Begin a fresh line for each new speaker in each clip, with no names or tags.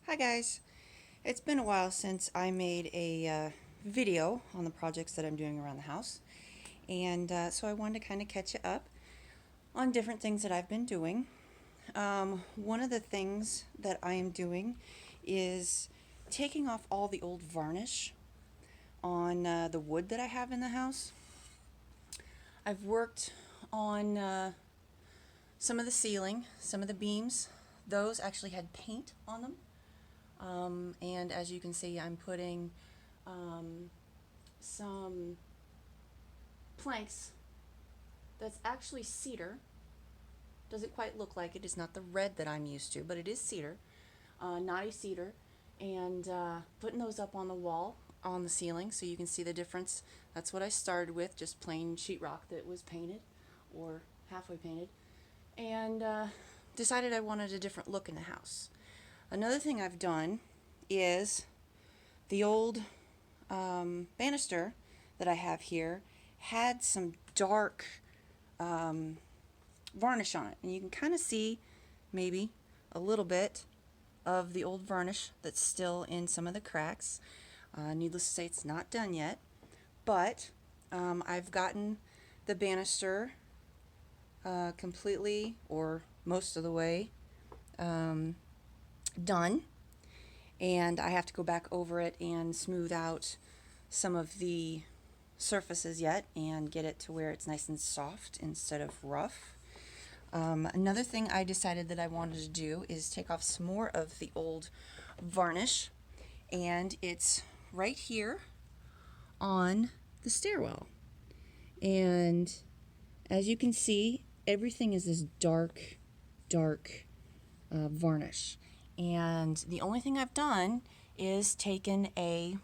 Hi guys, it's been a while since I made a video on the projects that I'm doing around the house, and so I wanted to kind of catch you up on different things that I've been doing. One of the things that I am doing is taking off all the old varnish on the wood that I have in the house. I've worked on some of the ceiling, some of the beams. Those actually had paint on them. And as you can see, I'm putting some planks that's actually cedar. Doesn't quite look like it. It's not the red that I'm used to, but it is cedar, knotty cedar. And putting those up on the wall, on the ceiling, so you can see the difference. That's what I started with, just plain sheetrock that was painted, or halfway painted. And decided I wanted a different look in the house. Another thing I've done is the old banister that I have here had some dark varnish on it, and you can kind of see maybe a little bit of the old varnish that's still in some of the cracks. Needless to say, it's not done yet, but I've gotten the banister completely, or most of the way, done, and I have to go back over it and smooth out some of the surfaces yet and get it to where it's nice and soft instead of rough. Another thing I decided that I wanted to do is take off some more of the old varnish, and it's right here on the stairwell. And as you can see, everything is this dark varnish. And the only thing I've done is taken a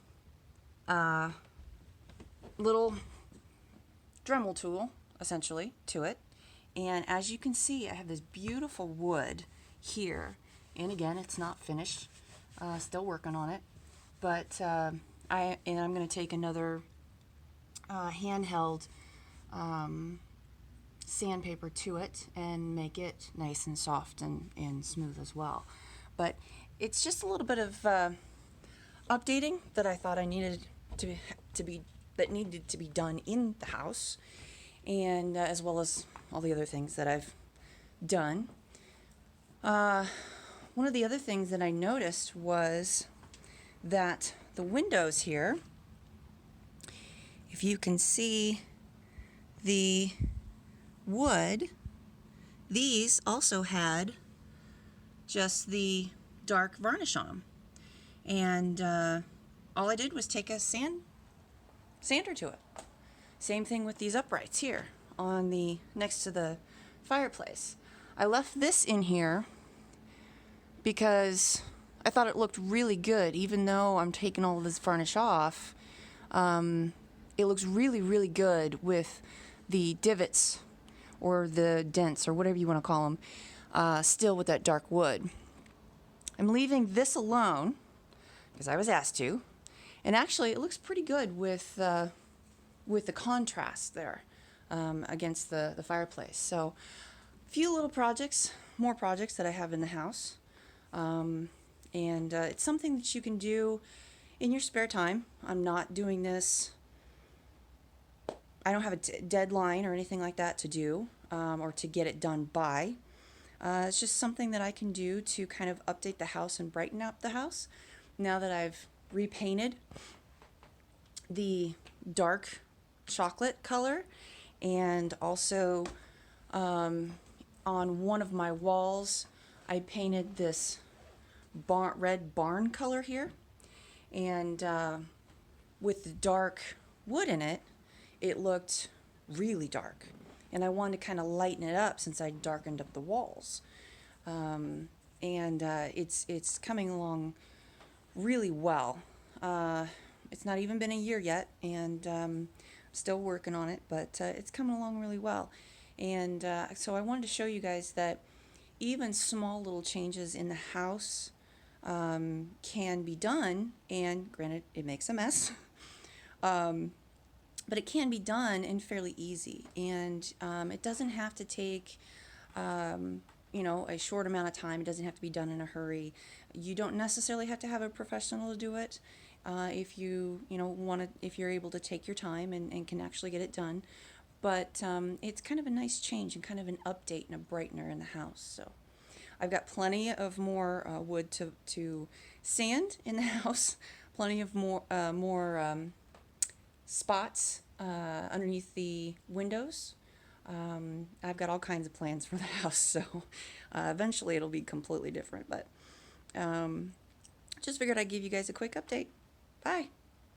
little Dremel tool, essentially, to it. And as you can see, I have this beautiful wood here. And again, it's not finished. Still working on it. But I'm going to take another handheld sandpaper to it and make it nice and soft and smooth as well. But it's just a little bit of updating that I thought I needed needed to be done in the house, and as well as all the other things that I've done. One of the other things that I noticed was that the windows here, if you can see the wood, these also had just the dark varnish on them. And all I did was take a sander to it. Same thing with these uprights here on the next to the fireplace. I left this in here because I thought it looked really good, even though I'm taking all of this varnish off. It looks really good with the divots or the dents or whatever you want to call them, still with that dark wood. I'm leaving this alone because I was asked to, and actually it looks pretty good with the contrast there against the fireplace. So a few little projects, more projects that I have in the house, and it's something that you can do in your spare time. I'm not doing this, I don't have a deadline or anything like that to do, or to get it done by. It's just something that I can do to kind of update the house and brighten up the house now that I've repainted the dark chocolate color, and also on one of my walls I painted this red barn color here, and with the dark wood in it, it looked really dark, and I wanted to kind of lighten it up since I darkened up the walls. And it's coming along really well. It's not even been a year yet, and I'm still working on it, but it's coming along really well. And so I wanted to show you guys that even small little changes in the house can be done, and granted, it makes a mess. But it can be done and fairly easy, and it doesn't have to take a short amount of time. It doesn't have to be done in a hurry. You don't necessarily have to have a professional to do it. If if you're able to take your time and can actually get it done. But it's kind of a nice change and kind of an update and a brightener in the house. So I've got plenty of more wood to sand in the house, plenty of more spots underneath the windows. I've got all kinds of plans for the house, so eventually it'll be completely different. But just figured I'd give you guys a quick update. Bye.